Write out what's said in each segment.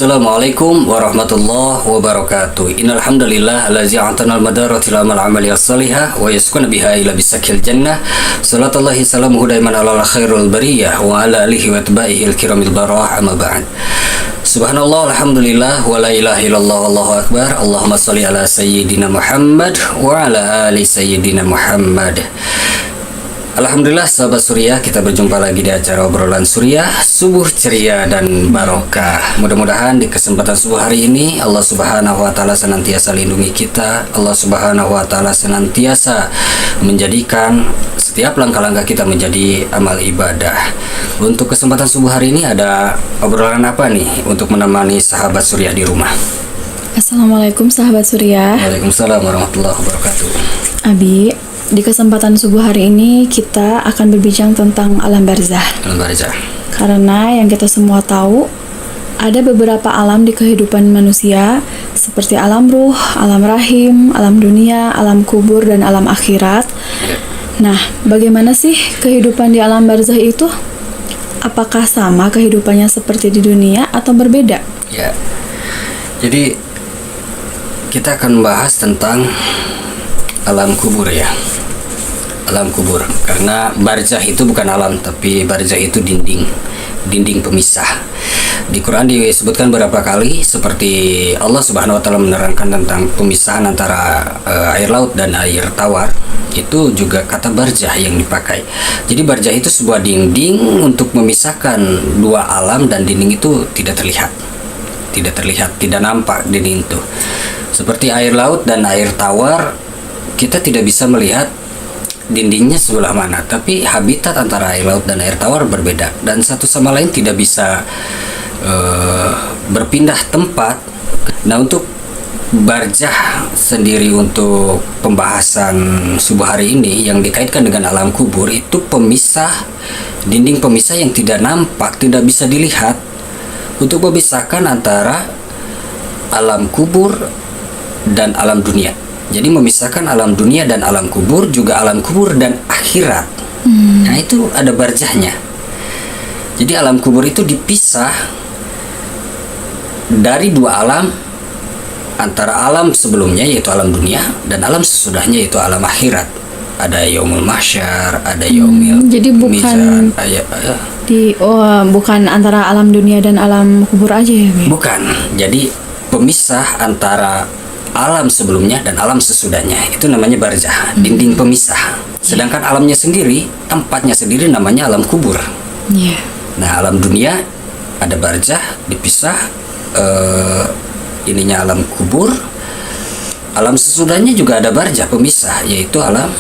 Assalamualaikum warahmatullahi wabarakatuh. Innal hamdalillah allazi a'tana al-madaratil amal amali as-salihah wa yaskuna biha ila bisakil jannah. Salatullahi salamuhu daiman ala khairul bariyah wa ala alihi wa tabi'ihi al-kiramil barah amma ba'd. Subhanallah, alhamdulillah, wa la ilaha illallah, wallahu akbar. Allahumma salli ala sayyidina Muhammad wa ala ali sayyidina Muhammad. Alhamdulillah sahabat Surya, kita berjumpa lagi di acara obrolan Surya, subuh ceria dan barokah. Mudah-mudahan di kesempatan subuh hari ini Allah Subhanahu wa taala senantiasa lindungi kita. Allah Subhanahu wa taala senantiasa menjadikan setiap langkah-langkah kita menjadi amal ibadah. Untuk kesempatan subuh hari ini ada obrolan apa nih untuk menemani sahabat Surya di rumah? Assalamualaikum sahabat Surya. Waalaikumsalam warahmatullahi wabarakatuh. Abi, di kesempatan subuh hari ini kita akan berbincang tentang alam barzah. Alam barzah. Karena yang kita semua tahu, ada beberapa alam di kehidupan manusia seperti alam ruh, alam rahim, alam dunia, alam kubur, dan alam akhirat. Nah, bagaimana sih kehidupan di alam barzah itu? Apakah sama kehidupannya seperti di dunia atau berbeda? Ya. Jadi kita akan membahas tentang alam kubur ya. Alam kubur, karena barzah itu bukan alam, tapi barzah itu dinding pemisah. Di Quran disebutkan beberapa kali, seperti Allah Subhanahu wa taala menerangkan tentang pemisahan antara air laut dan air tawar. Itu juga kata barzah yang dipakai. Jadi barzah itu sebuah dinding untuk memisahkan dua alam, dan dinding itu tidak terlihat, tidak nampak dinding itu. Seperti air laut dan air tawar, kita tidak bisa melihat dindingnya sebelah mana, tapi habitat antara air laut dan air tawar berbeda, dan satu sama lain tidak bisa berpindah tempat. Nah, untuk barzah sendiri, untuk pembahasan subuh hari ini yang dikaitkan dengan alam kubur, itu pemisah, dinding pemisah yang tidak nampak, tidak bisa dilihat, untuk memisahkan antara alam kubur dan alam dunia. Jadi memisahkan alam dunia dan alam kubur, juga alam kubur dan akhirat. Nah, itu ada barzahnya. Jadi alam kubur itu dipisah dari dua alam, antara alam sebelumnya yaitu alam dunia dan alam sesudahnya yaitu alam akhirat. Ada yaumul mahsyar, ada yaumil jadi bukan mizan. Bukan antara alam dunia dan alam kubur aja ya, Bi? Bukan. Jadi pemisah antara alam sebelumnya dan alam sesudahnya, itu namanya barzah, dinding pemisah. Sedangkan alamnya sendiri, tempatnya sendiri namanya alam kubur. Nah, alam dunia ada barzah, dipisah, ininya alam kubur. Alam sesudahnya juga ada barzah pemisah, yaitu alam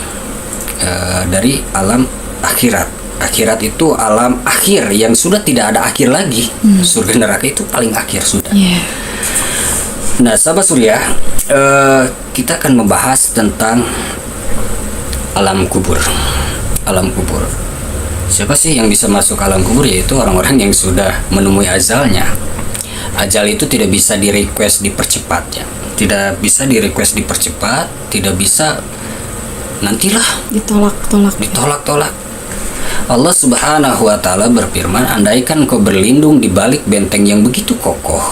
dari alam akhirat. Akhirat itu alam akhir yang sudah tidak ada akhir lagi. Surga neraka itu paling akhir sudah. Nah, sahabat Surya, kita akan membahas tentang alam kubur. Alam kubur. Siapa sih yang bisa masuk alam kubur? Yaitu orang-orang yang sudah menemui ajalnya. Ajal itu tidak bisa di-request dipercepat ya. Tidak bisa di-request dipercepat, tidak bisa nantilah ditolak-tolak. Allah Subhanahu wa taala berfirman, andaikan kau berlindung di balik benteng yang begitu kokoh,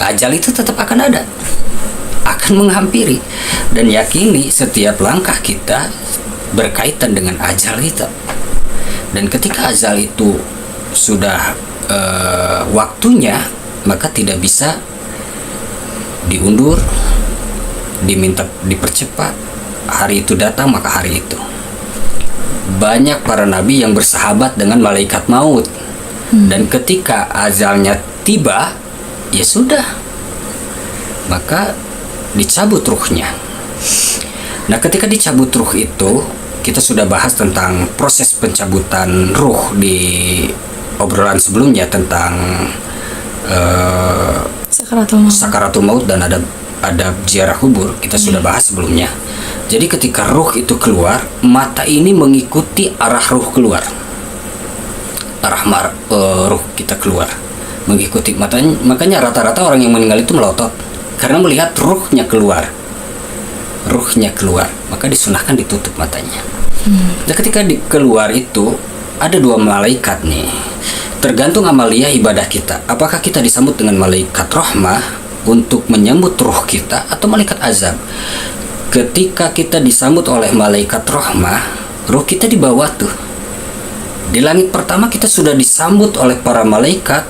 ajal itu tetap akan ada, akan menghampiri, dan yakini setiap langkah kita berkaitan dengan ajal kita. Dan ketika ajal itu sudah waktunya, maka tidak bisa diundur, diminta dipercepat. Hari itu datang, maka hari itu. Banyak para nabi yang bersahabat dengan malaikat maut, dan ketika ajalnya tiba, ya sudah, maka dicabut ruhnya. Nah, ketika dicabut ruh itu, kita sudah bahas tentang proses pencabutan ruh di obrolan sebelumnya tentang sakaratul maut dan ada ziarah kubur. Kita sudah bahas sebelumnya. Jadi ketika ruh itu keluar, mata ini mengikuti arah ruh keluar, ruh kita keluar mengikuti matanya. Makanya rata-rata orang yang meninggal itu melotot karena melihat ruhnya keluar, maka disunahkan ditutup matanya. Nah, ketika keluar itu ada dua malaikat nih. tergantung amaliyah ibadah kita. Apakah kita disambut dengan malaikat rahmah untuk menyambut ruh kita atau malaikat azab? Ketika kita disambut oleh malaikat rahmah, ruh kita dibawa tuh. Di langit pertama kita sudah disambut oleh para malaikat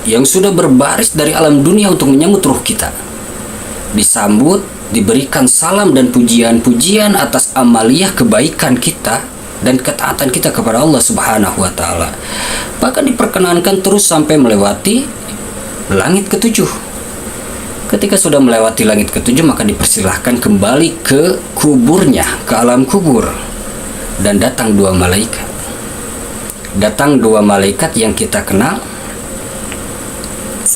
yang sudah berbaris dari alam dunia untuk menyambut ruh kita. Disambut, diberikan salam dan pujian-pujian atas amaliyah kebaikan kita dan ketaatan kita kepada Allah Subhanahu wa taala. Bahkan diperkenankan terus sampai melewati langit ketujuh. Ketika sudah melewati langit ketujuh, maka dipersilahkan kembali ke kuburnya, ke alam kubur. Dan datang dua malaikat. Datang dua malaikat yang kita kenal,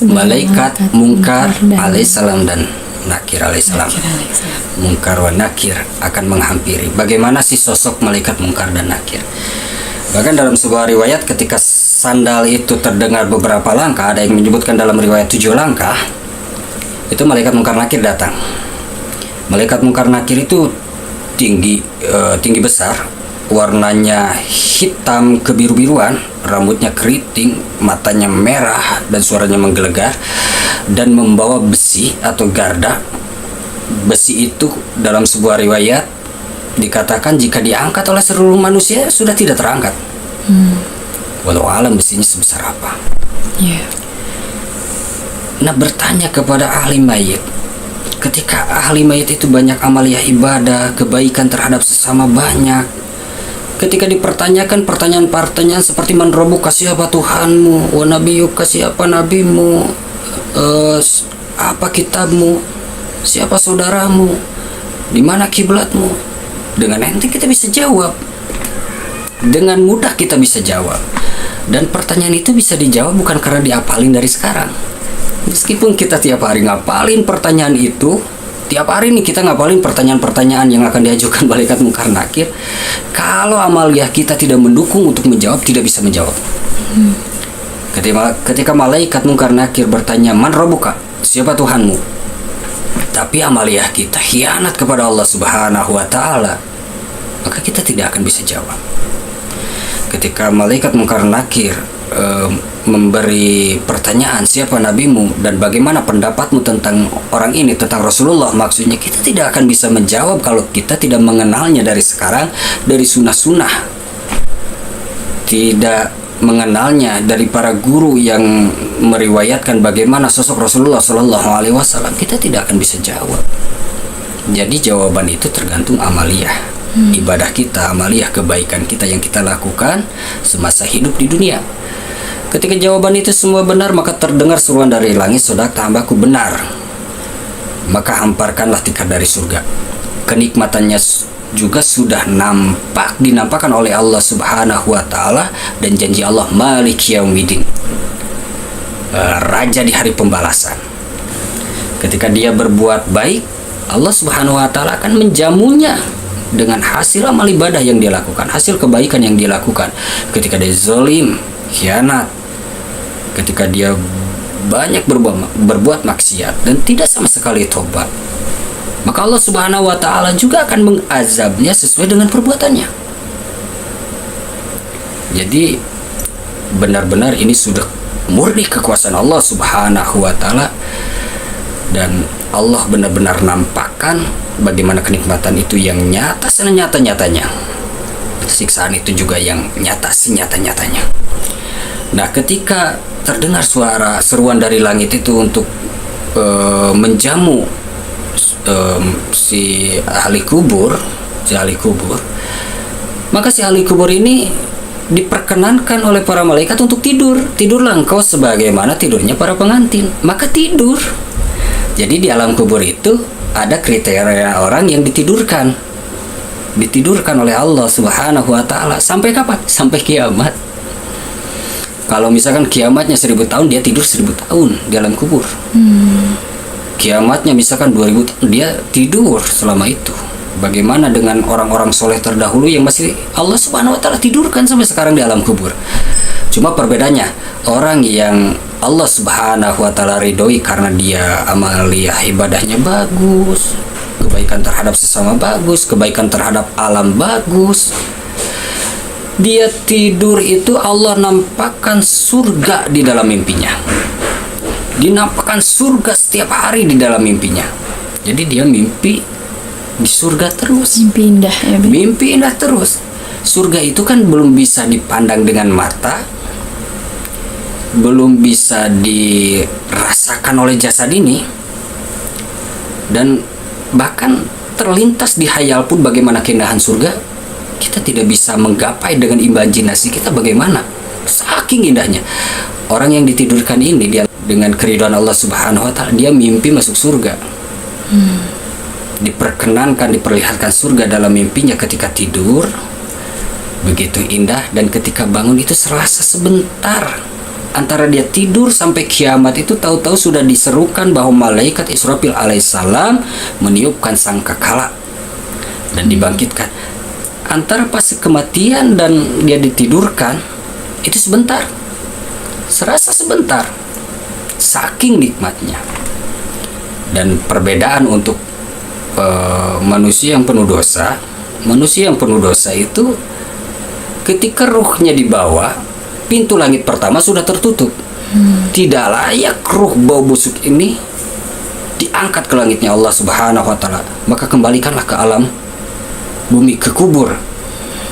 malaikat Munkar alaihissalam dan Nakir alaihissalam. Munkar wa Nakir akan menghampiri. Bagaimana sih sosok malaikat Munkar dan Nakir? Bahkan dalam sebuah riwayat, ketika sandal itu terdengar beberapa langkah, ada yang menyebutkan dalam riwayat 7 langkah, itu malaikat Munkar Nakir datang. Malaikat Munkar Nakir itu tinggi besar, warnanya hitam kebiru-biruan, rambutnya keriting, matanya merah dan suaranya menggelegar, dan membawa besi atau garda. Besi itu dalam sebuah riwayat dikatakan jika diangkat oleh seluruh manusia sudah tidak terangkat. Walau alam besinya sebesar apa. Nah, bertanya kepada ahli mayit, ketika ahli mayit itu banyak amaliyah ibadah, kebaikan terhadap sesama banyak, ketika dipertanyakan pertanyaan-pertanyaan seperti man rabbuka, siapa Tuhanmu, wa nabiyuka, siapa nabimu, apa kitabmu, siapa saudaramu, di mana kiblatmu, dengan enteng kita bisa jawab, dengan mudah kita bisa jawab. Dan pertanyaan itu bisa dijawab bukan karena diapalin dari sekarang. Meskipun kita tiap hari ngapalin pertanyaan itu, tiap hari nih kita ngapalin pertanyaan-pertanyaan yang akan diajukan malaikat Munkar Nakir, kalau amaliyah kita tidak mendukung untuk menjawab, tidak bisa menjawab. Ketika malaikat Munkar Nakir bertanya, man rabbuka, siapa Tuhanmu, tapi amaliyah kita khianat kepada Allah Subhanahu wa taala, maka kita tidak akan bisa jawab. Ketika malaikat Munkar Nakir memberi pertanyaan, siapa nabimu dan bagaimana pendapatmu tentang orang ini, tentang Rasulullah, maksudnya kita tidak akan bisa menjawab kalau kita tidak mengenalnya dari sekarang, dari sunnah-sunnah, tidak mengenalnya dari para guru yang meriwayatkan bagaimana sosok Rasulullah Shallallahu Alaihi Wasallam, kita tidak akan bisa jawab. Jadi jawaban itu tergantung amaliyah ibadah kita, amaliyah kebaikan kita yang kita lakukan semasa hidup di dunia. Ketika jawaban itu semua benar, maka terdengar seruan dari langit, sodaqta hambaku, benar, maka hamparkanlah tikar dari surga. Kenikmatannya juga sudah dinampakkan oleh Allah Subhanahu wa taala, dan janji Allah Malik Yaumiddin, raja di hari pembalasan. Ketika dia berbuat baik, Allah Subhanahu wa taala akan menjamunya dengan hasil amal ibadah yang dia lakukan, hasil kebaikan yang dia lakukan. Ketika dia zalim, khianat, ketika dia banyak berbuat maksiat dan tidak sama sekali tobat, maka Allah Subhanahu wa taala juga akan mengazabnya sesuai dengan perbuatannya. Jadi benar-benar ini sudah murni kekuasaan Allah Subhanahu wa taala, dan Allah benar-benar nampakkan bagaimana kenikmatan itu yang nyata senyata-nyatanya, siksaan itu juga yang nyata senyata-nyatanya. Nah, ketika terdengar seruan dari langit itu untuk menjamu si ahli kubur, maka si ahli kubur ini diperkenankan oleh para malaikat untuk tidur. Tidurlah engkau sebagaimana tidurnya para pengantin. Maka tidur. Jadi di alam kubur itu ada kriteria orang yang ditidurkan oleh Allah Subhanahu wa taala. Sampai kapan? Sampai kiamat. Kalau misalkan kiamatnya 1000 tahun, dia tidur 1000 tahun di alam kubur. Kiamatnya misalkan 2000 tahun, dia tidur selama itu. Bagaimana dengan orang-orang soleh terdahulu yang masih Allah Subhanahu wa taala tidurkan sampai sekarang di alam kubur? Cuma perbedaannya, orang yang Allah Subhanahu wa taala ridhoi karena dia amaliyah ibadahnya bagus, kebaikan terhadap sesama bagus, kebaikan terhadap alam bagus, dia tidur itu Allah nampakkan surga di dalam mimpinya. Dinampakkan surga setiap hari di dalam mimpinya. Jadi dia mimpi di surga terus. Mimpi indah ya, Bi. Mimpi indah terus. Surga itu kan belum bisa dipandang dengan mata, belum bisa dirasakan oleh jasad ini, dan bahkan terlintas di hayal pun bagaimana keindahan surga. Kita tidak bisa menggapai dengan imajinasi kita bagaimana, saking indahnya. Orang yang ditidurkan ini, dia dengan keridhaan Allah Subhanahu wa Ta'ala, dia mimpi masuk surga. Diperkenankan, diperlihatkan surga dalam mimpinya ketika tidur. Begitu indah, dan ketika bangun itu serasa sebentar. Antara dia tidur sampai kiamat itu tahu-tahu sudah diserukan bahwa malaikat Israfil alaihissalam meniupkan sangkakala dan dibangkitkan. Antara pas kematian dan dia ditidurkan itu sebentar, serasa sebentar, saking nikmatnya. Dan perbedaan untuk manusia yang penuh dosa itu ketika ruhnya dibawa, pintu langit pertama sudah tertutup. Tidak layak ruh bau busuk ini diangkat ke langitnya Allah Subhanahu wa Ta'ala. Maka kembalikanlah ke alam bumi, ke kubur.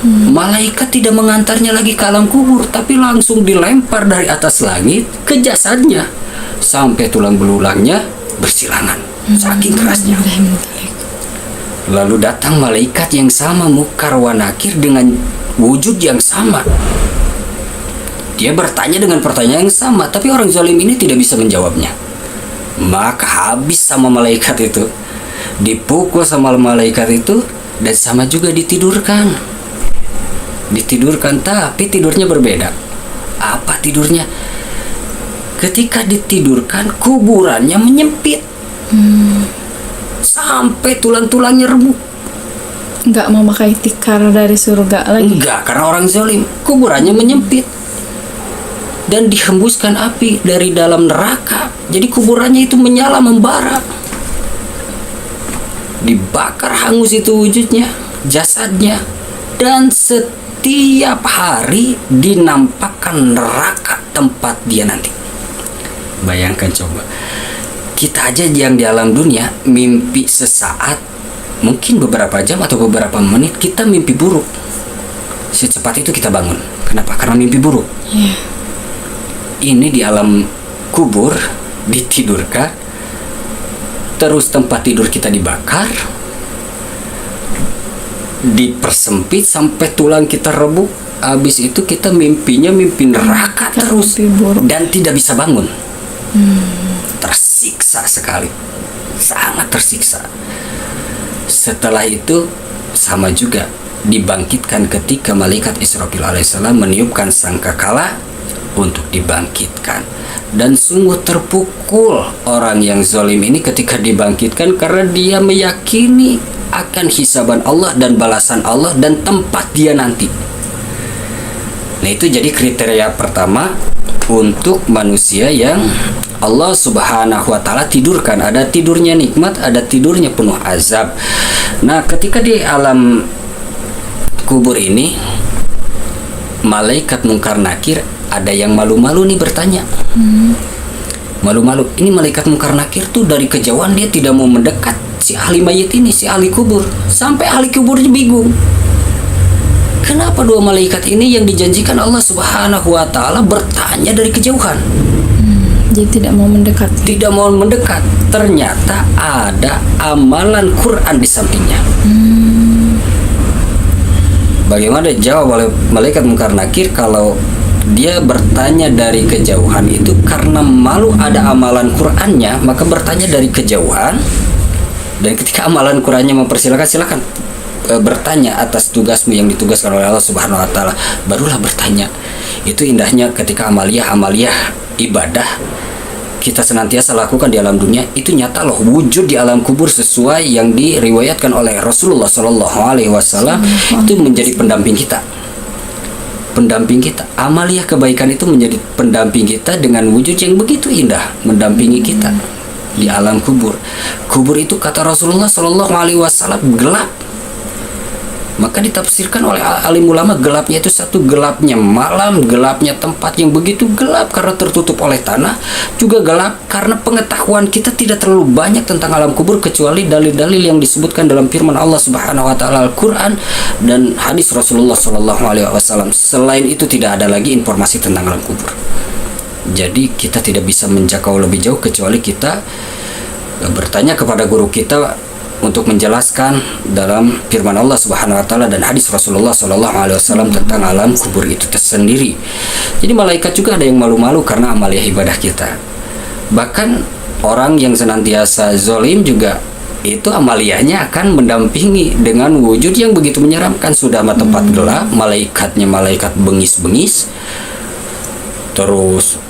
Malaikat tidak mengantarnya lagi ke alam kubur, tapi langsung dilempar dari atas langit ke jasadnya sampai tulang belulangnya bersilangan, saking kerasnya. Lalu datang malaikat yang sama, Munkar wa Nakir, dengan wujud yang sama. Dia bertanya dengan pertanyaan yang sama, tapi orang zalim ini tidak bisa menjawabnya. Maka habis sama malaikat itu, dipukul sama malaikat itu, dan sama juga ditidurkan. Tapi tidurnya berbeda. Apa tidurnya? Ketika ditidurkan, kuburannya menyempit sampai tulang-tulangnya remuk. Nggak mau pakai tikar dari surga lagi. Enggak, karena orang zalim. Kuburannya menyempit dan dihembuskan api dari dalam neraka. Jadi kuburannya itu menyala, membara. Dibakar hangus itu wujudnya, jasadnya. Dan setiap hari dinampakkan neraka tempat dia nanti. Bayangkan coba, kita aja yang di alam dunia mimpi sesaat, mungkin beberapa jam atau beberapa menit kita mimpi buruk, secepat itu kita bangun. Kenapa? Karena mimpi buruk. Ini di alam kubur ditidurkan, terus tempat tidur kita dibakar, dipersempit sampai tulang kita rebuk. Habis itu kita mimpinya mimpi neraka terus, dan tidak bisa bangun. Tersiksa sekali, sangat tersiksa. Setelah itu sama juga dibangkitkan ketika malaikat Israfil alaihissalam meniupkan sangkakala untuk dibangkitkan. Dan sungguh terpukul orang yang zalim ini ketika dibangkitkan, karena dia meyakini akan hisaban Allah dan balasan Allah dan tempat dia nanti. Nah, itu jadi kriteria pertama untuk manusia yang Allah Subhanahu wa Ta'ala tidurkan. Ada tidurnya nikmat, ada tidurnya penuh azab. Nah, ketika di alam kubur ini, malaikat Munkar Nakir ada yang malu-malu nih bertanya. Malu-malu. Ini malaikat Munkar Nakir tuh dari kejauhan dia tidak mau mendekat si ahli mayit ini, si ahli kubur. Sampai ahli kuburnya bingung. Kenapa dua malaikat ini yang dijanjikan Allah Subhanahu wa Ta'ala bertanya dari kejauhan? Jadi tidak mau mendekat. Tidak mau mendekat. Ternyata ada amalan Quran di sampingnya. Bagaimana jawab oleh malaikat Munkar Nakir kalau dia bertanya dari kejauhan itu karena malu ada amalan Qurannya, maka bertanya dari kejauhan. Dan ketika amalan Qurannya mempersilakan, silakan bertanya atas tugasmu yang ditugaskan oleh Allah Subhanahu wa Ta'ala, barulah bertanya. Itu indahnya ketika amaliyah ibadah kita senantiasa lakukan di alam dunia, itu nyata loh wujud di alam kubur sesuai yang diriwayatkan oleh Rasulullah Shallallahu Alaihi Wasallam. Itu menjadi pendamping kita. Amaliyah kebaikan itu menjadi pendamping kita dengan wujud yang begitu indah, mendampingi kita di alam kubur. Kubur itu kata Rasulullah Shallallahu Alaihi Wasallam gelap. Maka ditafsirkan oleh alim ulama, gelapnya itu satu, gelapnya malam, gelapnya tempat yang begitu gelap karena tertutup oleh tanah, juga gelap karena pengetahuan kita tidak terlalu banyak tentang alam kubur kecuali dalil-dalil yang disebutkan dalam firman Allah Subhanahu wa taala Al-Qur'an dan hadis Rasulullah sallallahu alaihi wasallam. Selain itu tidak ada lagi informasi tentang alam kubur. Jadi kita tidak bisa menjangkau lebih jauh kecuali kita bertanya kepada guru kita untuk menjelaskan dalam firman Allah Subhanahu wa taala dan hadis Rasulullah sallallahu alaihi wasallam tentang alam kubur itu tersendiri. Jadi malaikat juga ada yang malu-malu karena amalia ibadah kita. Bahkan orang yang senantiasa zolim juga itu amaliyahnya akan mendampingi dengan wujud yang begitu menyeramkan. Sudah tempat gelap, malaikatnya malaikat bengis-bengis, terus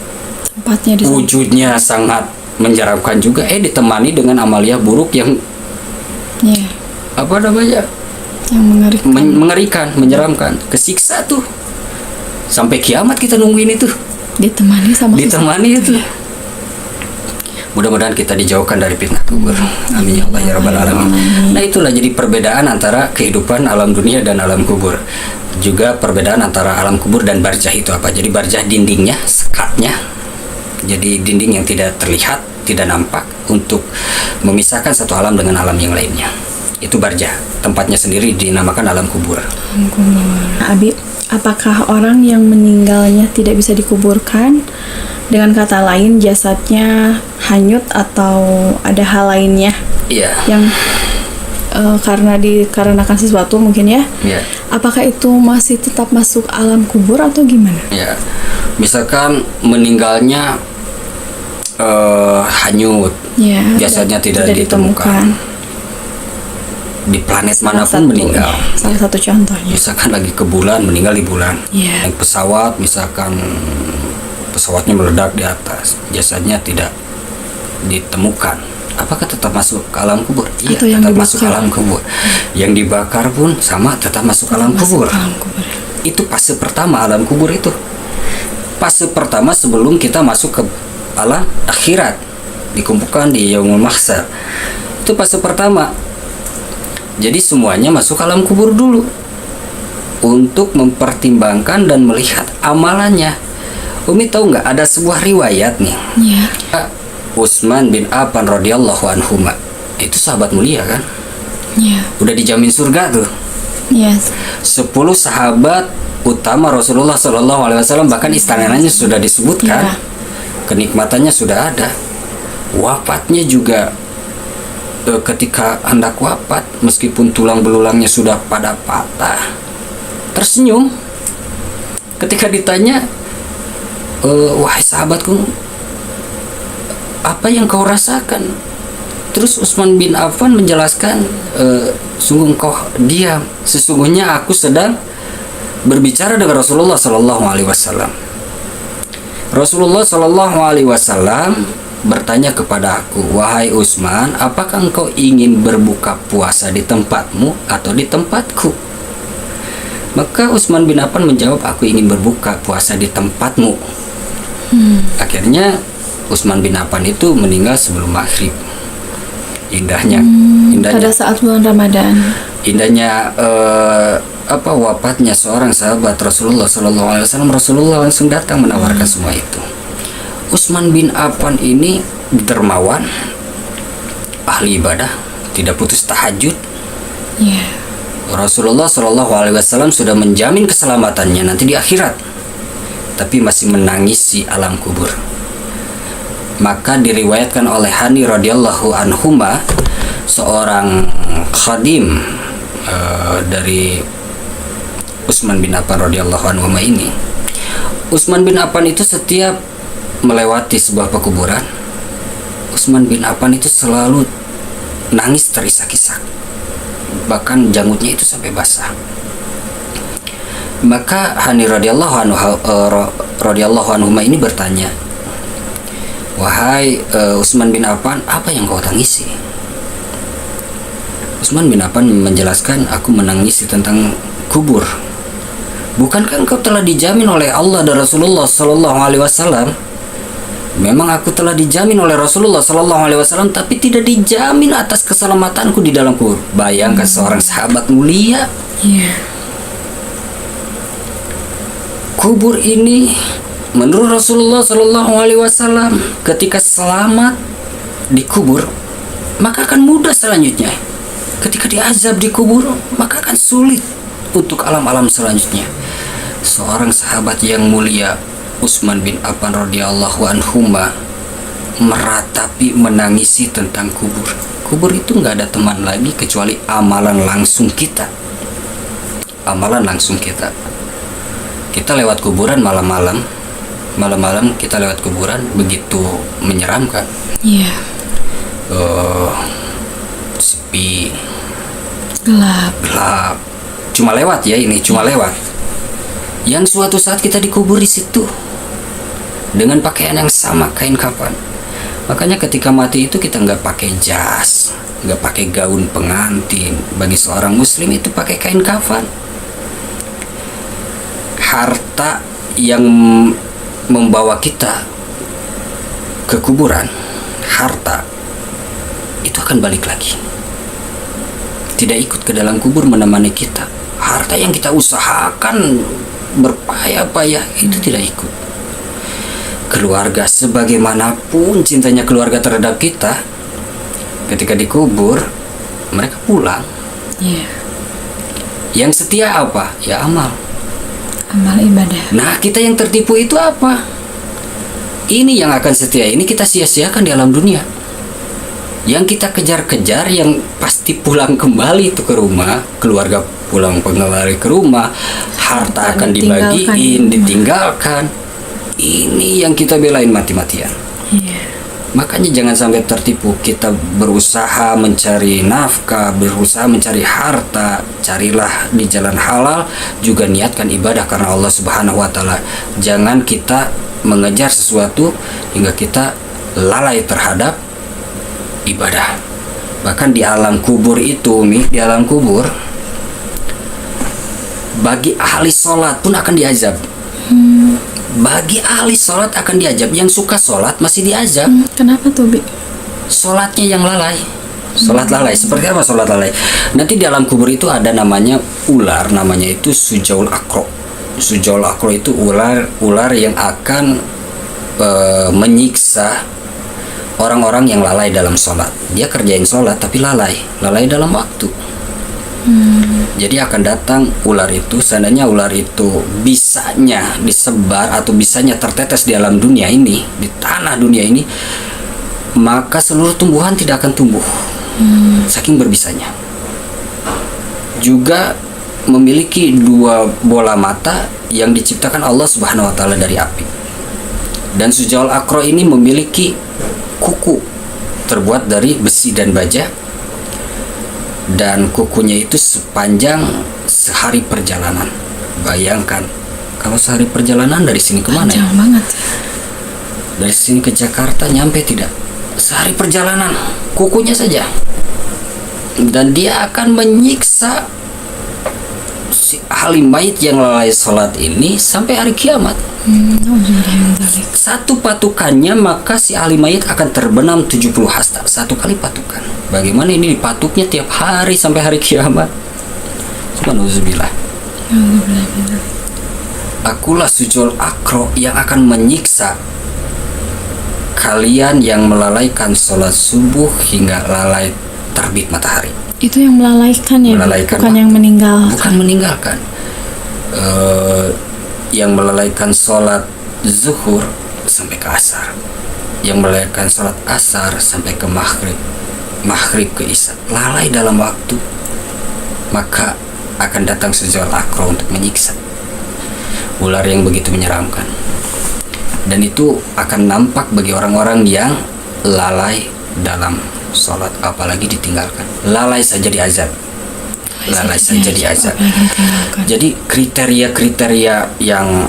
Tempatnya wujudnya sangat menyeramkan juga, ditemani dengan amalia buruk yang ya, apa namanya, yang mengerikan. mengerikan, menyeramkan, kesiksa tuh sampai kiamat kita nungguin itu, Ditemani sama ditemani itu. Mudah-mudahan kita dijauhkan dari fitnah kubur. Amin ya Allah ya rabbal alamin. Nah, itulah jadi perbedaan antara kehidupan alam dunia dan alam kubur. Juga perbedaan antara alam kubur dan barzah itu apa? Jadi barzah dindingnya, sekatnya. Jadi dinding yang tidak terlihat, tidak nampak untuk memisahkan satu alam dengan alam yang lainnya. Itu barzah. Tempatnya sendiri dinamakan alam kubur. Abi, apakah orang yang meninggalnya tidak bisa dikuburkan? Dengan kata lain, jasadnya hanyut atau ada hal lainnya Iya. yang karena dikarenakan sesuatu mungkin ya? Iya. Apakah itu masih tetap masuk alam kubur atau gimana? Ya, misalkan meninggalnya hanyut, Ya, jasadnya tidak ditemukan. Di planet Salah manapun satu- meninggal. Salah satu contohnya. Misalkan lagi ke bulan, meninggal di bulan. Iya. Naik pesawat, misalkan pesawatnya meledak di atas, jasadnya tidak ditemukan. Apakah tetap masuk ke alam kubur? Iya, Atau yang tetap masuk dibakar. alam kubur. Yang dibakar pun sama, tetap masuk alam Masuk kubur. alam kubur. Itu fase pertama alam kubur itu. Fase pertama sebelum kita masuk ke alam akhirat, dikumpulkan di yaumul mahsyar. Itu fase pertama. Jadi semuanya masuk alam kubur dulu untuk mempertimbangkan dan melihat amalannya. Umi tahu nggak, ada sebuah riwayat nih, Ya. Utsman bin Affan radhiyallahu anhu, itu sahabat mulia kan, Ya. udah dijamin surga tuh. Yes. 10 sahabat utama Rasulullah Shallallahu Alaihi Wasallam, bahkan istananya sudah disebutkan, Ya. kenikmatannya sudah ada. Wafatnya juga ketika hendak wafat, meskipun tulang belulangnya sudah pada patah, tersenyum ketika ditanya, wahai sahabatku, apa yang kau rasakan? Terus Utsman bin Affan menjelaskan, sungguh engkau diam, sesungguhnya aku sedang berbicara dengan Rasulullah Sallallahu Alaihi Wasallam. Rasulullah Sallallahu Alaihi Wasallam bertanya kepada aku, wahai Utsman, apakah engkau ingin berbuka puasa di tempatmu atau di tempatku? Maka Utsman bin Affan menjawab, aku ingin berbuka puasa di tempatmu. Akhirnya Utsman bin Affan itu meninggal sebelum maghrib. Indahnya, Pada saat bulan Ramadan. indahnya wafatnya seorang sahabat Rasulullah Sallallahu Alaihi Wasallam. Rasulullah langsung datang menawarkan semua itu. Utsman bin Affan ini dermawan, ahli ibadah, tidak putus tahajud. Ya. Rasulullah Shallallahu Alaihi Wasallam sudah menjamin keselamatannya nanti di akhirat, tapi masih menangisi alam kubur. Maka diriwayatkan oleh Hani radhiyallahu anhuma, seorang khadim dari Utsman bin Affan radhiyallahu anhuma ini. Utsman bin Affan itu setiap melewati sebuah pekuburan, Utsman bin Affan itu selalu nangis terisak-isak, bahkan janggutnya itu sampai basah. Maka Hani radhiyallahu anhu ini bertanya, wahai Utsman bin Affan, apa yang kau tangisi? Utsman bin Affan menjelaskan, aku menangisi tentang kubur. Bukankah engkau telah dijamin oleh Allah dan Rasulullah Sallallahu Alaihi Wasallam Memang aku telah dijamin oleh Rasulullah Sallallahu Alaihi Wasallam, tapi tidak dijamin atas keselamatanku di dalam kubur. Bayangkan seorang sahabat mulia. Iya. Kubur ini, menurut Rasulullah Sallallahu Alaihi Wasallam, ketika selamat di kubur, maka akan mudah selanjutnya. Ketika diazab di kubur, maka akan sulit untuk alam-alam selanjutnya. Seorang sahabat yang mulia, Utsman bin Affan radhiyallahu anhuma, meratapi, menangisi tentang kubur. Kubur itu nggak ada teman lagi kecuali amalan langsung kita. Amalan langsung kita. Kita lewat kuburan malam-malam. Malam-malam kita lewat kuburan, begitu menyeramkan. Iya. Sepi, Gelap. cuma lewat ya, ini cuma lewat. Yang suatu saat kita dikubur di situ dengan pakaian yang sama, kain kafan. Makanya ketika mati itu kita nggak pakai jas, nggak pakai gaun pengantin. Bagi seorang muslim itu pakai kain kafan. Harta yang membawa kita ke kuburan, harta itu akan balik lagi, tidak ikut ke dalam kubur menemani kita. Harta yang kita usahakan berpayah-payah itu tidak ikut. Keluarga, sebagaimanapun cintanya keluarga terhadap kita, ketika dikubur mereka pulang. Iya. Yang setia apa? Ya amal Ibadah. Nah, kita yang tertipu itu apa? Ini yang akan setia, ini kita sia-siakan di alam dunia. Yang kita kejar-kejar, yang pasti pulang kembali itu ke rumah, keluarga pulang kembali ke rumah, harta akan dibagiin, ditinggalkan. Ini yang kita belain mati-matian. Iya. Makanya jangan sampai tertipu. Kita berusaha mencari nafkah, berusaha mencari harta, carilah di jalan halal, juga niatkan ibadah karena Allah Subhanahu wa taala. Jangan kita mengejar sesuatu hingga kita lalai terhadap ibadah. Bahkan di alam kubur itu, di alam kubur, bagi ahli sholat pun akan diazab. Bagi ahli sholat akan diazab. Yang suka sholat masih diazab. Kenapa tuh, Bi? Sholatnya yang lalai. Sholat lalai. Seperti apa sholat lalai? Nanti di alam kubur itu ada namanya ular, namanya itu Sujaul Akro. Sujaul Akro itu ular yang akan menyiksa orang-orang yang lalai dalam sholat. Dia kerjain sholat tapi lalai dalam waktu. Jadi akan datang ular itu. Seandainya ular itu bisanya disebar atau bisanya tertetes di alam dunia ini, di tanah dunia ini, maka seluruh tumbuhan tidak akan tumbuh. Saking berbisanya. Juga memiliki dua bola mata yang diciptakan Allah Subhanahu wa taala dari api. Dan Sujaul Akro ini memiliki kuku terbuat dari besi dan baja, dan kukunya itu sepanjang sehari perjalanan. Bayangkan kalau sehari perjalanan dari sini kemana? Panjang banget. Dari sini ke Jakarta nyampe tidak? Sehari perjalanan, kukunya saja. Dan dia akan menyiksa si ahli mayit yang lalai sholat ini sampai hari kiamat. Satu patukannya maka si ahli mayit akan terbenam 70 hasta. Satu kali patukan. Bagaimana ini dipatuknya tiap hari sampai hari kiamat? Subhanallah. Akulah Sujaul Akro yang akan menyiksa kalian yang melalaikan sholat subuh hingga lalai terbit matahari. Itu yang melalaikan ya, Melalaikan bukan yang meninggalkan. Bukan meninggalkan. Yang melalaikan sholat zuhur sampai ke asar, yang melalaikan sholat asar sampai ke maghrib ke isya, lalai dalam waktu, maka akan datang Sujaul Akro untuk menyiksa. Ular yang begitu menyeramkan, dan itu akan nampak bagi orang-orang yang lalai dalam sholat, apalagi ditinggalkan. Lalai saja diazab. Jadi kriteria-kriteria yang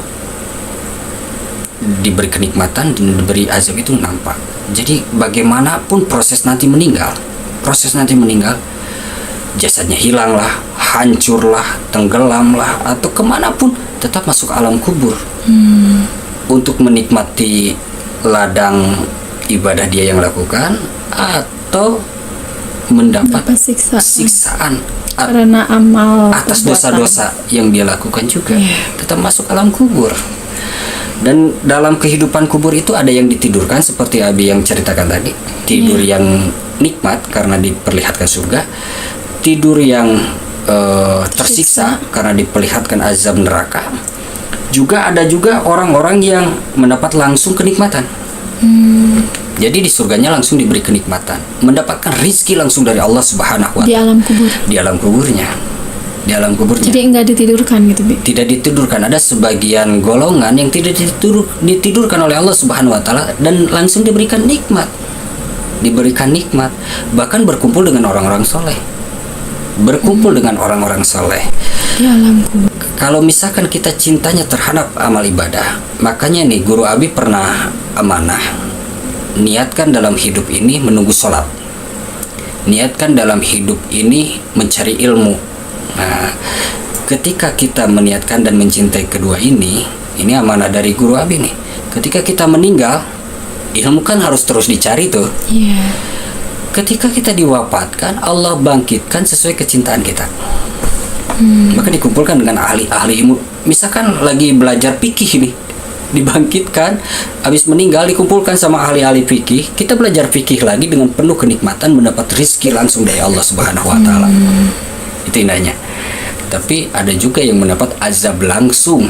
diberi kenikmatan dan diberi azab itu nampak. Jadi bagaimanapun proses nanti meninggal, jasadnya hilanglah, hancurlah, tenggelamlah, atau kemanapun, tetap masuk alam kubur untuk menikmati ladang ibadah dia yang lakukan, atau mendapat Apa siksaan siksaan karena amal atas perbuatan. dosa-dosa yang dia lakukan juga, Iya. tetap masuk alam kubur. Dan dalam kehidupan kubur itu ada yang ditidurkan seperti Abi yang ceritakan tadi, tidur yang nikmat karena diperlihatkan surga, tidur yang tersiksa karena diperlihatkan azab neraka. Juga ada juga orang-orang yang mendapat langsung kenikmatan. Jadi di surganya langsung diberi kenikmatan, mendapatkan rizki langsung dari Allah Subhanahu wa Di Ta'ala alam kubur. di alam kuburnya. Di alam kuburnya. Jadi enggak ditidurkan gitu, Bi. Tidak ditidurkan. Ada sebagian golongan yang tidak ditidurkan oleh Allah Subhanahu wa Ta'ala dan langsung diberikan nikmat. Diberikan nikmat, bahkan berkumpul dengan orang-orang soleh. Berkumpul dengan orang-orang soleh. Di alam kubur. Kalau misalkan kita cintanya terhadap amal ibadah, makanya nih Guru Abi pernah amanah, niatkan dalam hidup ini menunggu sholat, niatkan dalam hidup ini mencari ilmu. Nah, ketika kita meniatkan dan mencintai kedua ini amanah dari Guru Abi nih. Ketika kita meninggal, ilmu kan harus terus dicari tuh. Iya. Ketika kita diwafatkan, Allah bangkitkan sesuai kecintaan kita. Maka dikumpulkan dengan ahli-ahli ilmu. Misalkan lagi belajar fikih nih, dibangkitkan, habis meninggal dikumpulkan sama ahli-ahli fikih. Kita belajar fikih lagi dengan penuh kenikmatan, mendapat rizki langsung dari Allah Subhanahu wa Ta'ala. Itu indahnya. Tapi ada juga yang mendapat azab langsung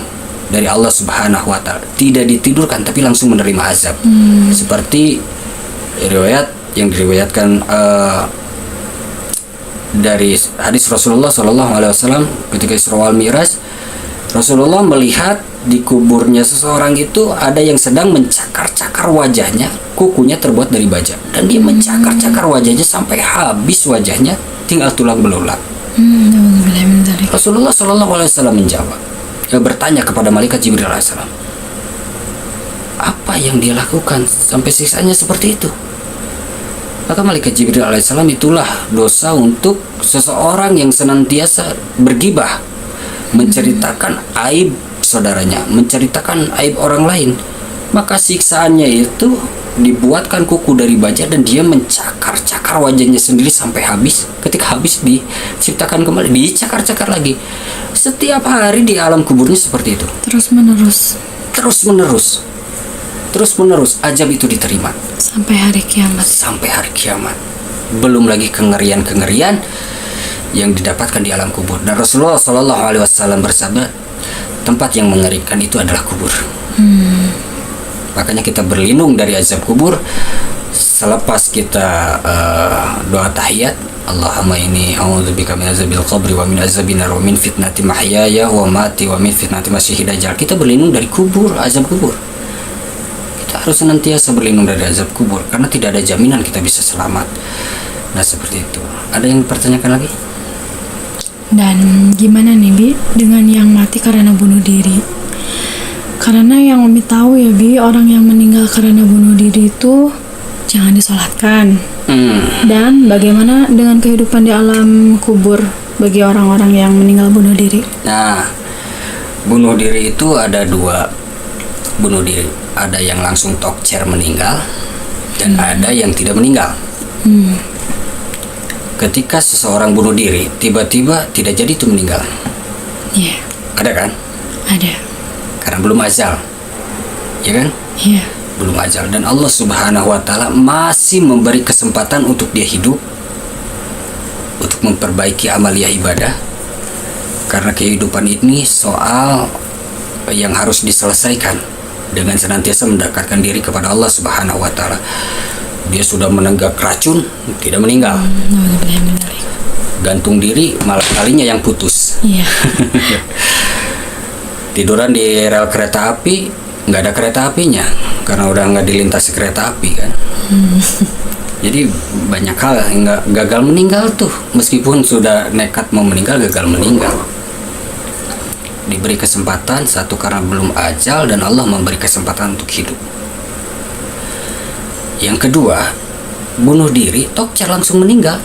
dari Allah Subhanahu wa Ta'ala. Tidak ditidurkan tapi langsung menerima azab. Seperti riwayat yang diriwayatkan dari hadis Rasulullah SAW ketika Isra wal Mi'raj. Rasulullah melihat di kuburnya seseorang itu ada yang sedang mencakar-cakar wajahnya, kukunya terbuat dari baja, dan dia mencakar-cakar wajahnya sampai habis wajahnya, tinggal tulang belulang. Rasulullah SAW menjawab, bertanya kepada malaikat Jibril alaihissalam, apa yang dia lakukan sampai siksanya seperti itu? Maka malaikat Jibril alaihissalam, itulah dosa untuk seseorang yang senantiasa bergibah, menceritakan aib saudaranya, menceritakan aib orang lain. Maka siksaannya itu dibuatkan kuku dari baja dan dia mencakar-cakar wajahnya sendiri sampai habis. Ketika habis diciptakan kembali, dicakar-cakar lagi. Setiap hari di alam kuburnya seperti itu. Terus menerus. Terus menerus azab itu diterima Sampai hari kiamat. sampai hari kiamat. Belum lagi kengerian-kengerian yang didapatkan di alam kubur. Dan Rasulullah SAW bersabda, tempat yang mengerikan itu adalah kubur. Makanya kita berlindung dari azab kubur selepas kita doa tahiyat, Allahumma inni a'udzubika min azabil qabri wa min azabin nar wa min fitnati mahyaya wa mati wa min fitnati masyihid dajjal. Kita berlindung dari kubur, azab kubur. Kita harus senantiasa berlindung dari azab kubur karena tidak ada jaminan kita bisa selamat. Nah, seperti itu. Ada yang dipertanyakan lagi? Dan gimana nih, Bi, dengan yang mati karena bunuh diri? Karena yang Umi tahu ya, Bi, orang yang meninggal karena bunuh diri itu jangan disolatkan. Dan bagaimana dengan kehidupan di alam kubur bagi orang-orang yang meninggal bunuh diri? Nah, bunuh diri itu ada dua bunuh diri. Ada yang langsung tokcer meninggal dan ada yang tidak meninggal. Ketika seseorang bunuh diri, tiba-tiba tidak jadi itu meninggal. Iya. Ada kan? Ada. Karena belum azal. Ya kan? Iya. Belum azal. Dan Allah Subhanahu wa Ta'ala masih memberi kesempatan untuk dia hidup, untuk memperbaiki amaliyah ibadah. Karena kehidupan ini soal yang harus diselesaikan dengan senantiasa mendekatkan diri kepada Allah Subhanahu wa Ta'ala. Dia sudah menenggak racun, tidak meninggal. Gantung diri, malah kalinya yang putus. Iya. Tiduran di rel kereta api, nggak ada kereta apinya karena udah nggak dilintasi kereta api kan. Jadi banyak hal yang gagal meninggal tuh, meskipun sudah nekat mau meninggal, gagal meninggal. Diberi kesempatan, satu karena belum ajal dan Allah memberi kesempatan untuk hidup. Yang kedua, bunuh diri, tokcer langsung meninggal.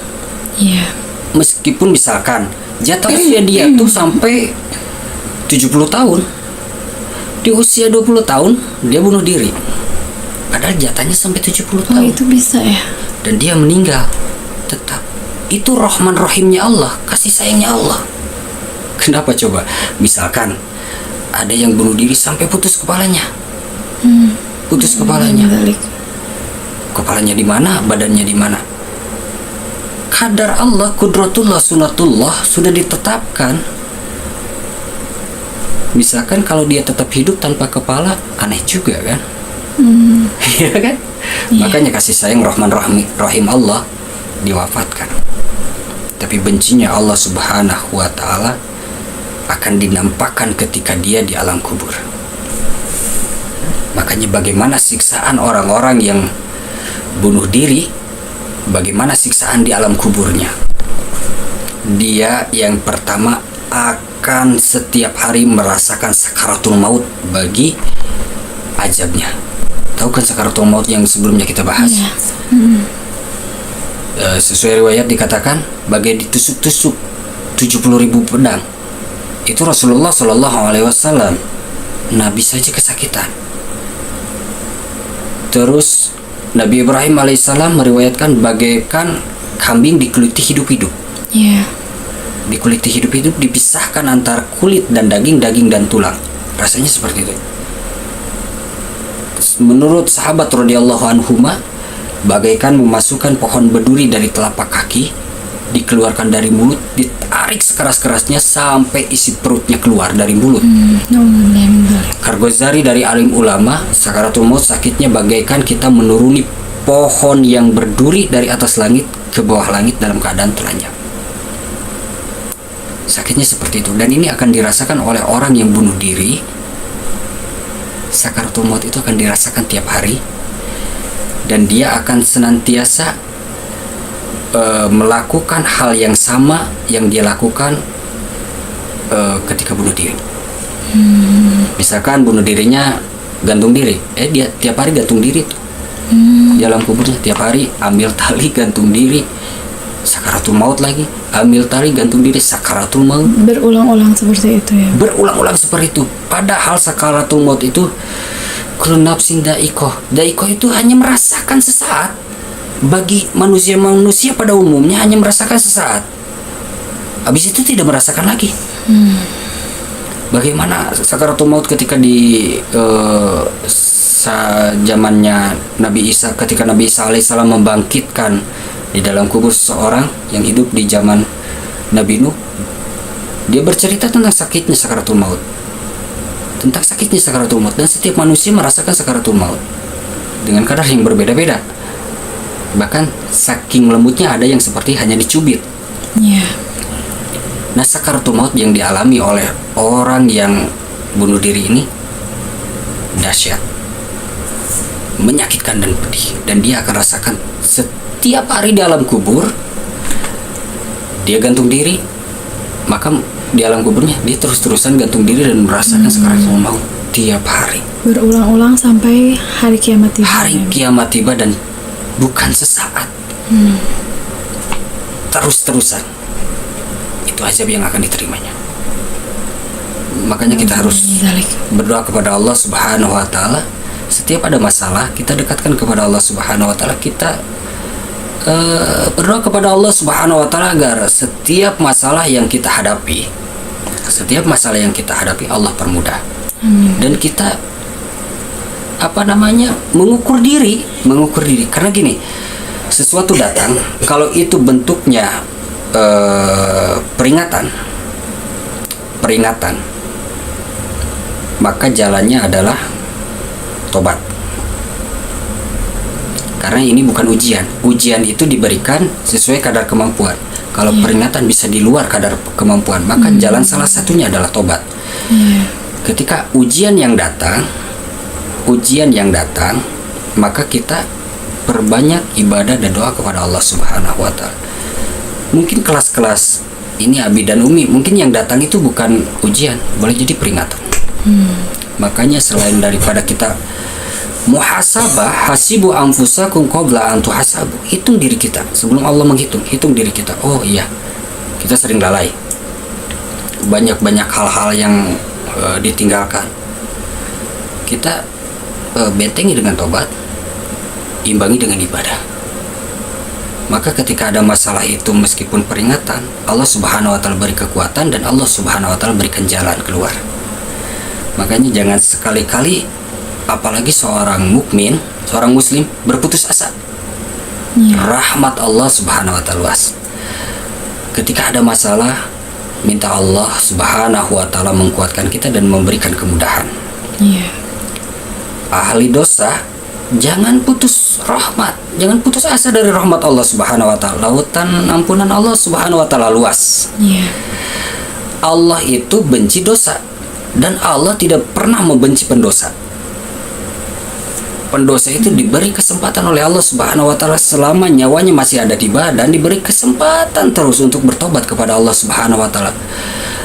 Iya. Meskipun misalkan jatah usia dia tuh sampai 70 tahun. Di usia 20 tahun dia bunuh diri. padahal jatahnya sampai 70 Oh, tahun. itu bisa ya. Dan dia meninggal tetap. Itu Rahman Rahimnya Allah, kasih sayangnya Allah. Kenapa coba? Misalkan ada yang bunuh diri sampai putus kepalanya. Putus kepalanya. Kepalanya di mana, badannya di mana? Kadar Allah, kudratullah, sunatullah sudah ditetapkan. Misalkan kalau dia tetap hidup tanpa kepala, aneh juga kan? Iya kan? Makanya kasih sayang Rahman Rahim Allah diwafatkan. Tapi bencinya Allah Subhanahu wa Ta'ala akan dinampakkan ketika dia di alam kubur. Makanya bagaimana siksaan orang-orang yang bunuh diri, bagaimana siksaan di alam kuburnya. Dia yang pertama akan setiap hari merasakan sakaratul maut bagi azabnya. Tahu kan sakaratul maut yang sebelumnya kita bahas? Sesuai riwayat dikatakan bagai ditusuk-tusuk 70.000 pedang. Itu Rasulullah Shallallahu Alaihi Wasallam. Nabi saja kesakitan. Terus Nabi Ibrahim alaihissalam meriwayatkan bagaikan kambing dikuliti hidup-hidup. Dikuliti hidup-hidup, dipisahkan antara kulit dan daging dan tulang. Rasanya seperti itu. Menurut sahabat radhiyallahu anhuma, bagaikan memasukkan pohon berduri dari telapak kaki, dikeluarkan dari mulut, ditarik sekeras-kerasnya sampai isi perutnya keluar dari mulut. Kargozari dari alim ulama, sakaratul maut sakitnya bagaikan kita menuruni pohon yang berduri dari atas langit ke bawah langit dalam keadaan telanjang. Sakitnya seperti itu, dan ini akan dirasakan oleh orang yang bunuh diri. Sakaratul maut itu akan dirasakan tiap hari, dan dia akan senantiasa melakukan hal yang sama yang dia lakukan ketika bunuh diri. Misalkan bunuh dirinya gantung diri, dia tiap hari gantung diri tuh di alam kuburnya. Tiap hari ambil tali gantung diri, sakaratul maut lagi, ambil tali gantung diri, sakaratul maut. Berulang-ulang seperti itu ya. Berulang-ulang seperti itu. Padahal sakaratul maut itu kullu nafsin dha'iqah. Dha'iqah itu hanya merasakan sesaat. Bagi manusia-manusia pada umumnya hanya merasakan sesaat. Habis itu tidak merasakan lagi. Bagaimana sakaratul maut ketika di zamannya Nabi Isa, ketika Nabi Isa alaihissalam membangkitkan di dalam kubur seseorang yang hidup di zaman Nabi Nuh. Dia bercerita tentang sakitnya sakaratul maut. Tentang sakitnya sakaratul maut, dan setiap manusia merasakan sakaratul maut dengan kadar yang berbeda-beda. Bahkan saking lembutnya ada yang seperti hanya dicubit. Nah, sakaratul maut yang dialami oleh orang yang bunuh diri ini dahsyat, menyakitkan dan pedih, dan dia akan rasakan setiap hari di alam kubur. Dia gantung diri, maka di alam kuburnya dia terus-terusan gantung diri dan merasakan sakaratul maut tiap hari. Berulang-ulang sampai hari kiamat tiba. Hari kiamat tiba, dan bukan sesaat. Terus-terusan. Itu azab yang akan diterimanya. Makanya kita harus berdoa kepada Allah Subhanahu wa Ta'ala. Setiap ada masalah, kita dekatkan kepada Allah Subhanahu wa Ta'ala. Kita berdoa kepada Allah Subhanahu wa Ta'ala agar setiap masalah yang kita hadapi, Allah permudah. Dan kita mengukur diri. Karena gini, sesuatu datang, kalau itu bentuknya peringatan, maka jalannya adalah tobat. Karena ini bukan ujian. Ujian itu diberikan sesuai kadar kemampuan. Kalau peringatan bisa di luar kadar kemampuan, maka jalan salah satunya adalah tobat. Ketika ujian yang datang, maka kita perbanyak ibadah dan doa kepada Allah Subhanahu wa Ta'ala. Mungkin kelas-kelas ini Abi dan Umi, mungkin yang datang itu bukan ujian, boleh jadi peringatan. Makanya selain daripada kita muhasabah, hasibu anfusakum qabla an tuhasabu, hitung diri kita sebelum Allah menghitung. Hitung diri kita. Oh iya, kita sering lalai, banyak hal-hal yang ditinggalkan. Kita bentengi dengan tobat, imbangi dengan ibadah. Maka ketika ada masalah itu, meskipun peringatan, Allah Subhanahu wa Ta'ala beri kekuatan dan Allah Subhanahu wa Ta'ala berikan jalan keluar. Makanya jangan sekali-kali, apalagi seorang mukmin, seorang muslim, berputus asa. Rahmat Allah Subhanahu wa Ta'ala luas. Ketika ada masalah, minta Allah Subhanahu wa Ta'ala menguatkan kita dan memberikan kemudahan. Ahli dosa, jangan putus rahmat, jangan putus asa dari rahmat Allah Subhanahu wa Ta'ala. Lautan ampunan Allah Subhanahu wa Ta'ala luas. Allah itu benci dosa, dan Allah tidak pernah membenci pendosa. Pendosa itu diberi kesempatan oleh Allah Subhanahu wa Ta'ala selama nyawanya masih ada di badan, diberi kesempatan terus untuk bertobat kepada Allah Subhanahu wa Ta'ala.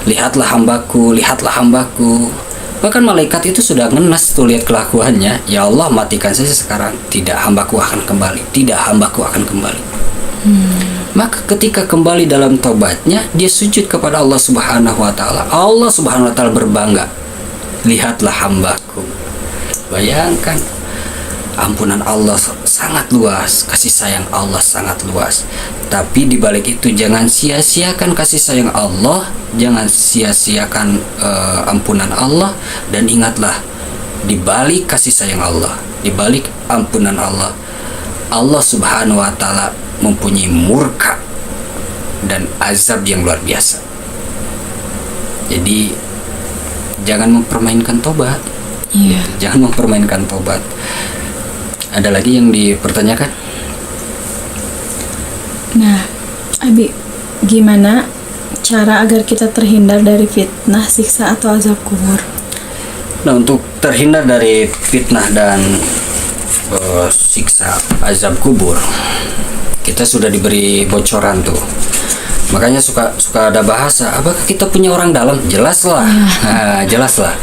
Lihatlah hambaku, lihatlah hambaku. Bahkan malaikat itu sudah ngenas tuh lihat kelakuannya. Ya Allah, matikan saja sekarang. Tidak, hambaku akan kembali. Tidak, hambaku akan kembali. Maka ketika kembali dalam tobatnya, dia sujud kepada Allah Subhanahu wa Ta'ala. Allah Subhanahu wa Ta'ala berbangga. Lihatlah hambaku. Bayangkan, ampunan Allah sangat luas, kasih sayang Allah sangat luas. Tapi di balik itu jangan sia-siakan kasih sayang Allah, jangan sia-siakan ampunan Allah, dan ingatlah, di balik kasih sayang Allah, di balik ampunan Allah, Allah Subhanahu wa Ta'ala mempunyai murka dan azab yang luar biasa. Jadi jangan mempermainkan tobat. Jangan mempermainkan tobat. Ada lagi yang dipertanyakan? Nah, Abi, gimana cara agar kita terhindar dari fitnah, siksa, atau azab kubur? Nah, untuk terhindar dari fitnah dan siksa azab kubur, kita sudah diberi bocoran tuh. Makanya suka ada bahasa, apakah kita punya orang dalam? Jelaslah. Nah, jelaslah.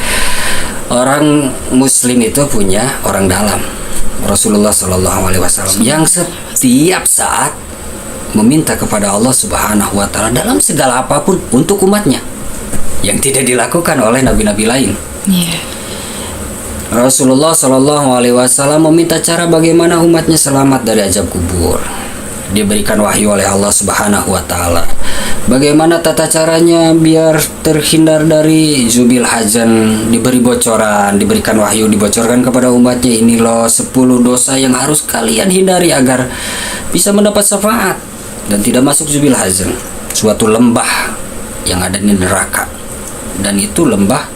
Orang muslim itu punya orang dalam, Rasulullah Shallallahu Alaihi Wasallam, yang setiap saat meminta kepada Allah Subhanahu Wa Taala dalam segala apapun untuk umatnya, yang tidak dilakukan oleh nabi-nabi lain. Rasulullah Shallallahu Alaihi Wasallam meminta cara bagaimana umatnya selamat dari azab kubur. Diberikan wahyu oleh Allah Subhanahu Wa Taala. Bagaimana tata caranya biar terhindar dari zubil hazan, diberi bocoran, diberikan wahyu, dibocorkan kepada umatnya, ini loh 10 dosa yang harus kalian hindari agar bisa mendapat syafaat dan tidak masuk zubil hazan, suatu lembah yang ada di neraka, dan itu lembah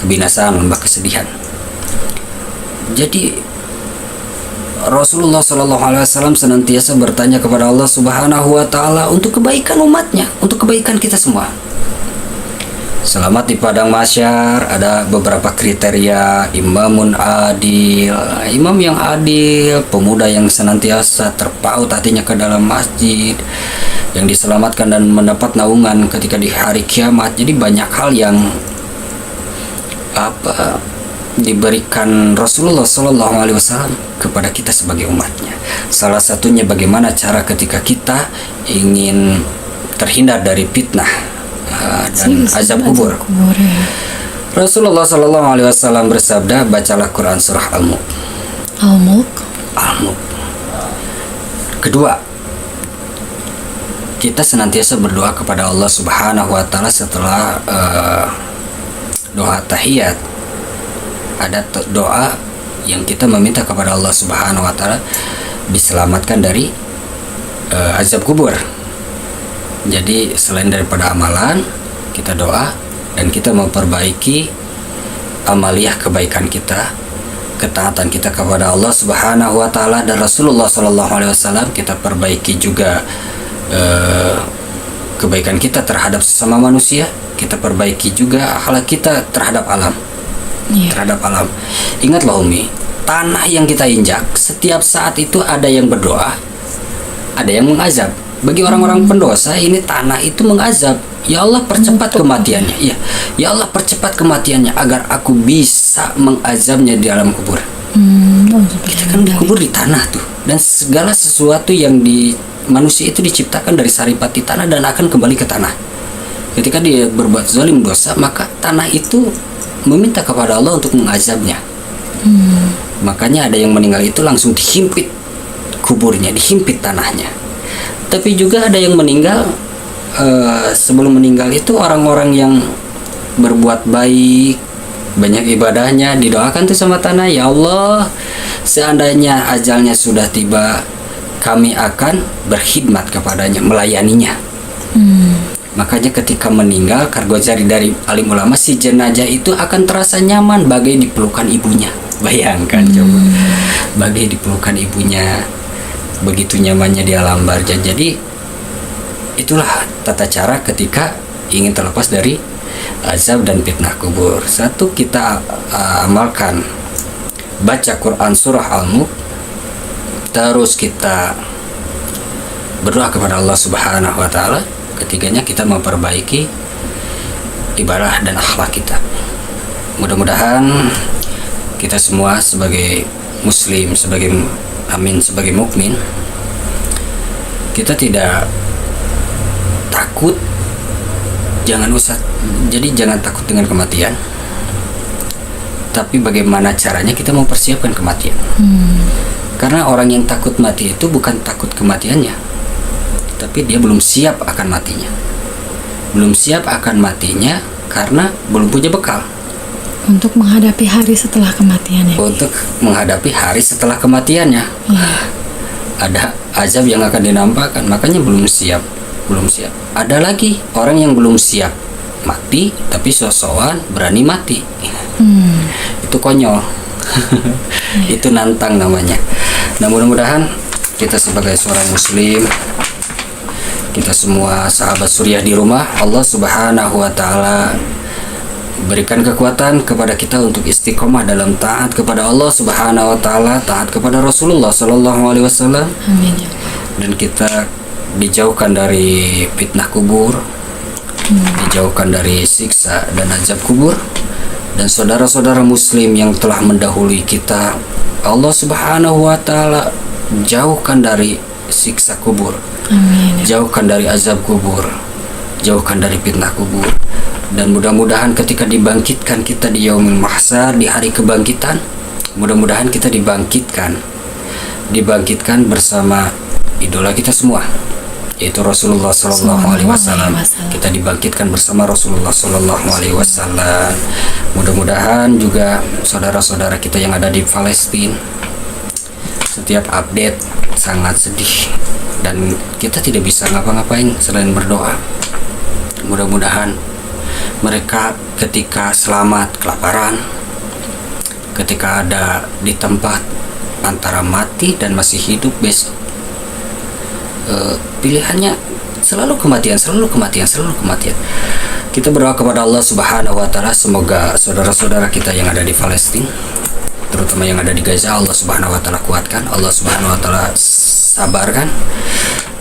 kebinasaan, lembah kesedihan. Jadi Rasulullah Shallallahu Alaihi Wasallam senantiasa bertanya kepada Allah Subhanahu Wa Taala untuk kebaikan umatnya, untuk kebaikan kita semua. Selamat di padang mahsyar, ada beberapa kriteria: imamun adil, imam yang adil, pemuda yang senantiasa terpaut hatinya ke dalam masjid, yang diselamatkan dan mendapat naungan ketika di hari kiamat. Jadi banyak hal yang diberikan Rasulullah Shallallahu Alaihi Wasallam kepada kita sebagai umatnya. Salah satunya bagaimana cara ketika kita ingin terhindar dari fitnah dan azab kubur. Rasulullah Shallallahu Alaihi Wasallam bersabda, bacalah Quran surah Al-Mulk. Al-Mulk. Kedua, kita senantiasa berdoa kepada Allah Subhanahu Wa Taala setelah doa tahiyat. Ada doa yang kita meminta kepada Allah Subhanahu Wa Taala diselamatkan dari azab kubur. Jadi selain daripada amalan, kita doa dan kita memperbaiki amaliyah kebaikan kita, ketaatan kita kepada Allah Subhanahu Wa Taala dan Rasulullah Shallallahu Alaihi Wasallam. Kita perbaiki juga kebaikan kita terhadap sesama manusia. Kita perbaiki juga akhlak kita terhadap alam. Terhadap alam. Ingatlah Umi, tanah yang kita injak setiap saat itu ada yang berdoa, ada yang mengazab. Bagi orang-orang pendosa ini tanah itu mengazab. Ya Allah, percepat kematiannya. Ya Allah, percepat kematiannya agar aku bisa mengazabnya di alam kubur. Kita kan dikubur di tanah tuh, dan segala sesuatu yang di manusia itu diciptakan dari saripati tanah dan akan kembali ke tanah. Ketika dia berbuat zalim dosa, maka tanah itu meminta kepada Allah untuk mengazabnya. Makanya ada yang meninggal itu langsung dihimpit kuburnya, dihimpit tanahnya. Tapi juga ada yang meninggal sebelum meninggal itu orang-orang yang berbuat baik, banyak ibadahnya, didoakan tuh sama tanah, ya Allah, seandainya ajalnya sudah tiba, kami akan berkhidmat kepadanya, melayaninya. Makanya ketika meninggal, Kargozari dari alim ulama, si jenazah itu akan terasa nyaman bagai dipelukan ibunya. Bayangkan coba, bagai dipelukan ibunya, begitu nyamannya di alam barzah. Jadi itulah tata cara ketika ingin terlepas dari azab dan fitnah kubur. Satu, kita amalkan baca Quran surah Al-Mulk, terus kita berdoa kepada Allah Subhanahu wa taala. Ketiganya, kita memperbaiki ibadah dan akhlak kita. Mudah-mudahan kita semua sebagai muslim, sebagai mukmin, kita tidak takut. Jadi jangan takut dengan kematian. Tapi bagaimana caranya kita mempersiapkan kematian? Karena orang yang takut mati itu bukan takut kematiannya, tapi dia belum siap akan matinya. Belum siap akan matinya karena belum punya bekal untuk menghadapi hari setelah kematiannya. Untuk menghadapi hari setelah kematiannya. Ada azab yang akan dinampakkan, makanya belum siap. Ada lagi orang yang belum siap mati tapi sok-sokan berani mati. Itu konyol. Itu nantang namanya. Nah, mudah-mudahan kita sebagai seorang muslim, kita semua sahabat suriah di rumah, Allah Subhanahu wa taala berikan kekuatan kepada kita untuk istiqomah dalam taat kepada Allah Subhanahu wa taala, taat kepada Rasulullah sallallahu alaihi wasallam. Amin. Dan kita dijauhkan dari fitnah kubur, dijauhkan dari siksa dan azab kubur. Dan saudara-saudara muslim yang telah mendahului kita, Allah Subhanahu wa taala jauhkan dari siksa kubur. Amin. Jauhkan dari azab kubur, jauhkan dari fitnah kubur. Dan mudah-mudahan ketika dibangkitkan kita di yaumil mahsyar, di hari kebangkitan, mudah-mudahan kita dibangkitkan bersama idola kita semua, yaitu Rasulullah sallallahu alaihi wasallam. Kita dibangkitkan bersama Rasulullah sallallahu alaihi wasallam. Mudah-mudahan juga saudara-saudara kita yang ada di Palestina, setiap update sangat sedih dan kita tidak bisa ngapa-ngapain selain berdoa. Mudah-mudahan mereka ketika selamat kelaparan, ketika ada di tempat antara mati dan masih hidup besok, pilihannya selalu kematian. Kita berdoa kepada Allah Subhanahu wa taala, semoga saudara-saudara kita yang ada di Palestina, terutama yang ada di Gaza, Allah Subhanahu wa taala kuatkan, Allah Subhanahu wa taala sabarkan,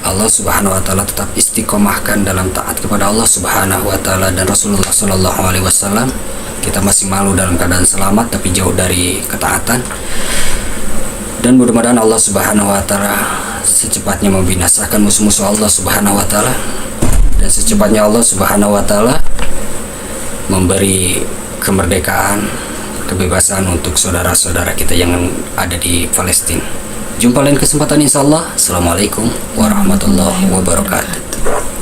Allah Subhanahu wa taala tetap istiqomahkan dalam taat kepada Allah Subhanahu wa taala dan Rasulullah sallallahu alaihi wasallam. Kita masih malu dalam keadaan selamat tapi jauh dari ketaatan. Dan mudah-mudahan Allah Subhanahu wa taala secepatnya membinasakan musuh-musuh Allah Subhanahu wa taala, dan secepatnya Allah Subhanahu wa taala memberi kemerdekaan, kebebasan untuk saudara-saudara kita yang ada di Palestina. Jumpa lain kesempatan insyaallah. Assalamualaikum warahmatullahi wabarakatuh.